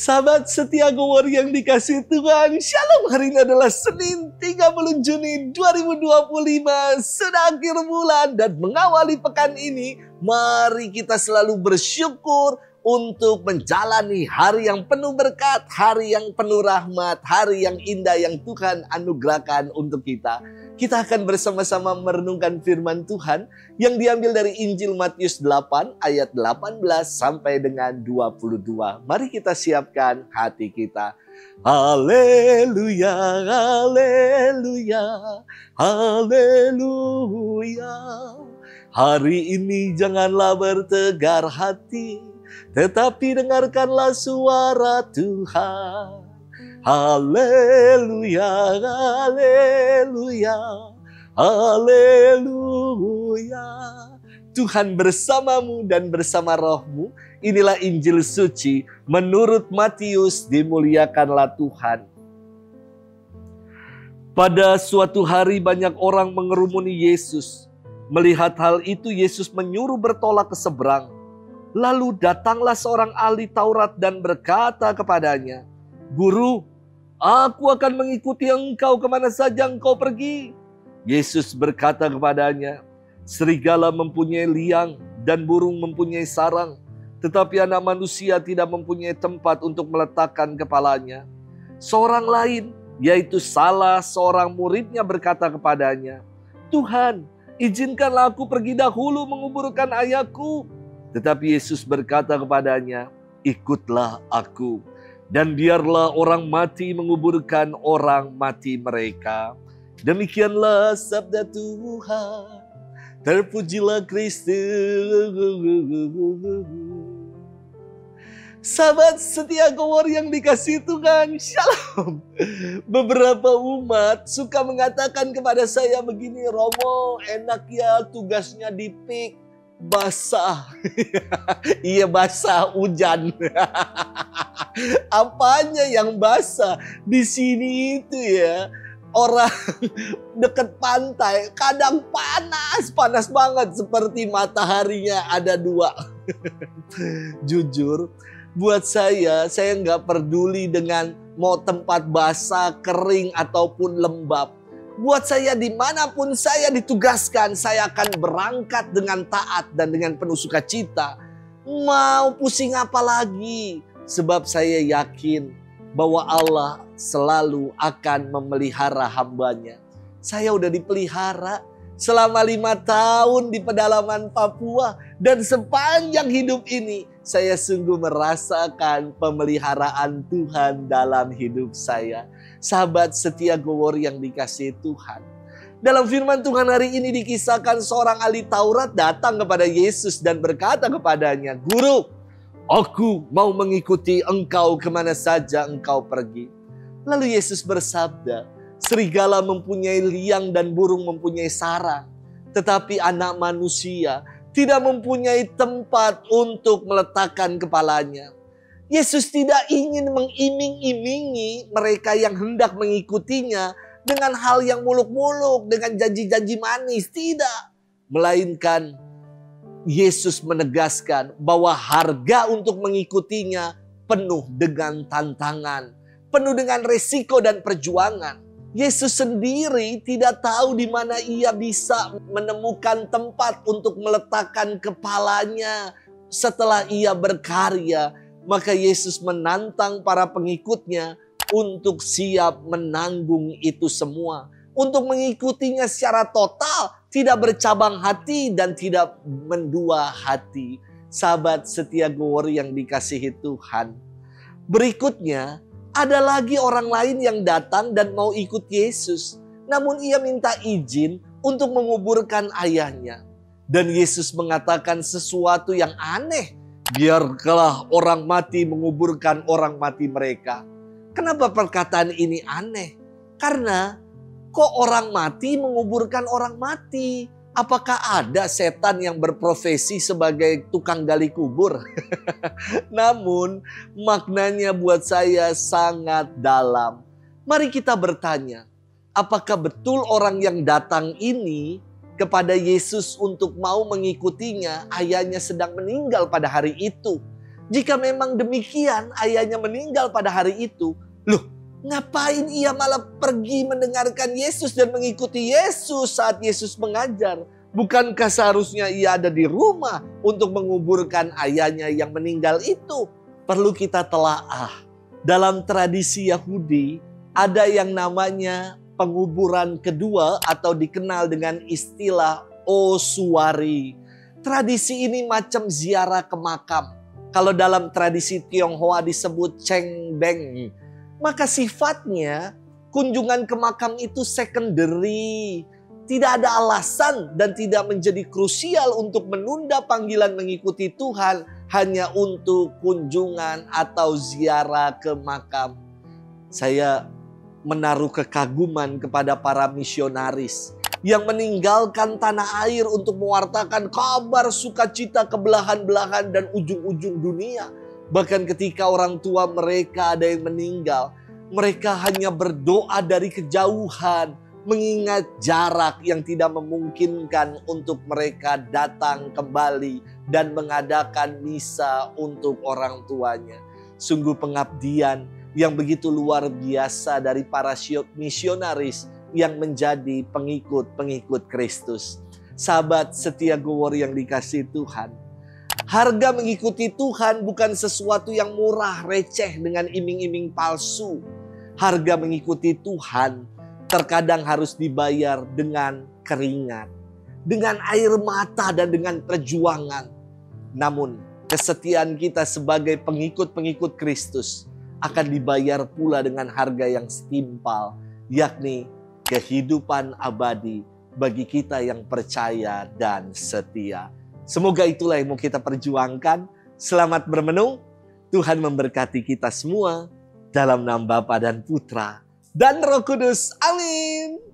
Sahabat setia Go Warrior yang dikasih Tuhan, Shalom. Hari ini adalah Senin 30 Juni 2025, sudah akhir bulan dan mengawali pekan ini, mari kita selalu bersyukur untuk menjalani hari yang penuh berkat, hari yang penuh rahmat, hari yang indah yang Tuhan anugerahkan untuk kita. Kita akan bersama-sama merenungkan firman Tuhan yang diambil dari Injil Matius 8 ayat 18 sampai dengan 22. Mari kita siapkan hati kita. Haleluya, haleluya, haleluya. Hari ini janganlah bertegar hati, tetapi dengarkanlah suara Tuhan. Haleluya, haleluya, haleluya. Tuhan bersamamu dan bersama rohmu. Inilah Injil suci menurut Matius, dimuliakanlah Tuhan. Pada suatu hari banyak orang mengerumuni Yesus. Melihat hal itu Yesus menyuruh bertolak ke seberang. Lalu datanglah seorang ahli Taurat dan berkata kepadanya, "Guru, aku akan mengikuti engkau kemana saja engkau pergi." Yesus berkata kepadanya, "Serigala mempunyai liang dan burung mempunyai sarang, tetapi anak manusia tidak mempunyai tempat untuk meletakkan kepalanya." Seorang lain, yaitu salah seorang muridnya berkata kepadanya, "Tuhan, izinkanlah aku pergi dahulu menguburkan ayahku." Tetapi Yesus berkata kepadanya, "Ikutlah aku, dan biarlah orang mati menguburkan orang mati mereka." Demikianlah sabda Tuhan. Terpujilah Kristus. Sahabat setia Go Warrior yang dikasih Tuhan, Shalom. Beberapa umat suka mengatakan kepada saya begini, "Romo, enak ya tugasnya di PIK, basah." Iya, basah, hujan. Apanya yang basah? Di sini itu ya, orang dekat pantai kadang panas banget seperti mataharinya ada dua. Jujur, buat saya nggak peduli dengan mau tempat basah, kering ataupun lembab. Buat saya dimanapun saya ditugaskan, saya akan berangkat dengan taat dan dengan penuh sukacita. Mau pusing apa lagi? Sebab saya yakin bahwa Allah selalu akan memelihara hambanya. Saya udah dipelihara selama 5 tahun di pedalaman Papua. Dan sepanjang hidup ini saya sungguh merasakan pemeliharaan Tuhan dalam hidup saya. Sahabat setia Go Warrior yang dikasihi Tuhan. Dalam firman Tuhan hari ini dikisahkan seorang ahli Taurat datang kepada Yesus dan berkata kepadanya, "Guru, aku mau mengikuti engkau kemana saja engkau pergi." Lalu Yesus bersabda, "Serigala mempunyai liang dan burung mempunyai sarang, tetapi anak manusia tidak mempunyai tempat untuk meletakkan kepalanya." Yesus tidak ingin mengiming-imingi mereka yang hendak mengikutinya dengan hal yang muluk-muluk, dengan janji-janji manis. Tidak. Melainkan Yesus menegaskan bahwa harga untuk mengikutinya penuh dengan tantangan, penuh dengan resiko dan perjuangan. Yesus sendiri tidak tahu di mana ia bisa menemukan tempat untuk meletakkan kepalanya setelah ia berkarya. Maka Yesus menantang para pengikutnya untuk siap menanggung itu semua. Untuk mengikutinya secara total, tidak bercabang hati dan tidak mendua hati. Sahabat setia Go Warrior yang dikasihi Tuhan. Berikutnya, ada lagi orang lain yang datang dan mau ikut Yesus. Namun ia minta izin untuk menguburkan ayahnya. Dan Yesus mengatakan sesuatu yang aneh. "Biarlah orang mati menguburkan orang mati mereka." Kenapa perkataan ini aneh? Karena kok orang mati menguburkan orang mati? Apakah ada setan yang berprofesi sebagai tukang gali kubur? Namun maknanya buat saya sangat dalam. Mari kita bertanya, apakah betul orang yang datang ini kepada Yesus untuk mau mengikutinya, ayahnya sedang meninggal pada hari itu? Jika memang demikian ayahnya meninggal pada hari itu, loh ngapain ia malah pergi mendengarkan Yesus dan mengikuti Yesus saat Yesus mengajar? Bukankah seharusnya ia ada di rumah untuk menguburkan ayahnya yang meninggal itu? Perlu kita telaah. Dalam tradisi Yahudi ada yang namanya penguburan kedua atau dikenal dengan istilah Osuari. Tradisi ini macam ziarah ke makam. Kalau dalam tradisi Tionghoa disebut Cheng Beng, maka sifatnya kunjungan ke makam itu secondary. Tidak ada alasan dan tidak menjadi krusial untuk menunda panggilan mengikuti Tuhan hanya untuk kunjungan atau ziarah ke makam. Saya menaruh kekaguman kepada para misionaris yang meninggalkan tanah air untuk mewartakan kabar sukacita ke belahan-belahan dan ujung-ujung dunia. Bahkan ketika orang tua mereka ada yang meninggal, mereka hanya berdoa dari kejauhan, mengingat jarak yang tidak memungkinkan untuk mereka datang kembali dan mengadakan misa untuk orang tuanya. Sungguh pengabdian yang begitu luar biasa dari para misionaris yang menjadi pengikut-pengikut Kristus. Sahabat setia Gowor yang dikasihi Tuhan, harga mengikuti Tuhan bukan sesuatu yang murah receh dengan iming-iming palsu. Harga mengikuti Tuhan terkadang harus dibayar dengan keringat, dengan air mata dan dengan perjuangan. Namun kesetiaan kita sebagai pengikut-pengikut Kristus akan dibayar pula dengan harga yang setimpal, yakni kehidupan abadi bagi kita yang percaya dan setia. Semoga itulah yang mau kita perjuangkan. Selamat bermenung. Tuhan memberkati kita semua dalam nama Bapa dan Putra dan Roh Kudus. Amin.